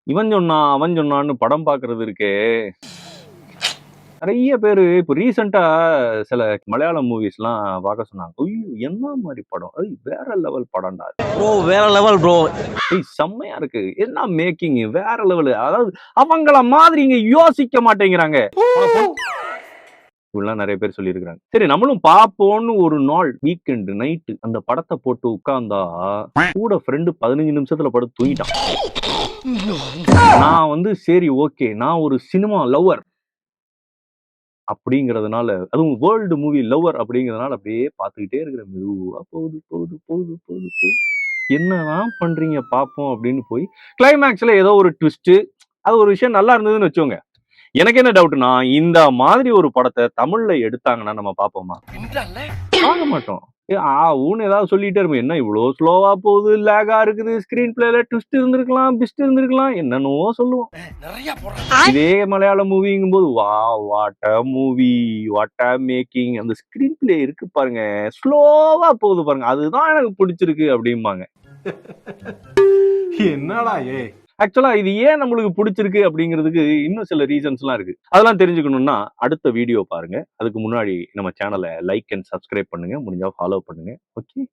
இவன் சொன்னான் அவன் சொன்னான்னு படம் பாக்குறது இருக்கே, நிறைய பேரு இப்ப ரீசெண்டா சில மலையாளம் மூவிஸ்லாம் பார்க்க சொன்னாங்க. ஐயோ! என்ன மாரி படம்? வேற லெவல் படம்டா. ப்ரோ வேற லெவல் ப்ரோ. செம்மையா இருக்கு. என்ன மேக்கிங் வேற லெவல். அதாவது அவங்கள மாதிரி இங்க யோசிக்க மாட்டேங்கிறாங்க. இப்படிலாம் நிறைய பேர் சொல்லியிருக்காங்க. சரி நம்மளும் பாப்போம்னு ஒரு நாள் வீக்கெண்ட் நைட்டு அந்த படத்தை போட்டு உட்கார்ந்தா கூட ஃப்ரெண்டு 15 நிமிஷத்துல படுத்து தூங்கிட்டான். நான் வந்து சரி ஓகே நான் ஒரு சினிமா லவர் அப்படிங்கறதுனால, அதுவும் வேர்ல்டு மூவி லவர் அப்படிங்கறதுனால அப்படியே பார்த்துக்கிட்டே இருக்கிறேன். மெதுவா போகுது போகுது போகுது போகுது போகுது. என்னதான் பண்றீங்க பாப்போம் அப்படின்னு போய் கிளைமேக்ஸ்ல ஏதோ ஒரு ட்விஸ்ட், அது ஒரு விஷயம் நல்லா இருந்ததுன்னு வச்சோங்க. எனக்கு என்ன டவுட்னா இந்த மாதிரி ஒரு படத்தை தமிழ்ல எடுத்தாங்கன்னா நம்ம பாப்போமா? பார்க்க மாட்டோம். ஊன்னு ஏதாவது சொல்லிட்டே இருப்போம். என்ன இவ்வளவு ஸ்லோவா போகுது, லேகா இருக்குது, ஸ்கிரீன் பிளேல ட்விஸ்ட் இருந்திருக்கலாம், பிஸ்ட் இருந்திருக்கலாம், என்னென்னவோ சொல்லுவோம். இதே மலையாள மூவிங்கும் போது what a movie, what a making, அந்த ஸ்கிரீன் பிளே இருக்கு பாருங்க, ஸ்லோவா போகுது பாருங்க, அதுதான் எனக்கு பிடிச்சிருக்கு அப்படிம்பாங்க. என்னடா ஆக்சுவலா இது ஏன் நம்மளுக்கு பிடிச்சிருக்கு அப்படிங்கிறதுக்கு இன்னும் சில ரீசன்ஸ்லாம் இருக்கு. அதெல்லாம் தெரிஞ்சுக்கணும்னா அடுத்த வீடியோ பாருங்க. அதுக்கு முன்னாடி நம்ம சேனலை லைக் அண்ட் சப்ஸ்கிரைப் பண்ணுங்க. முடிஞ்சா ஃபாலோ பண்ணுங்க. ஓகே.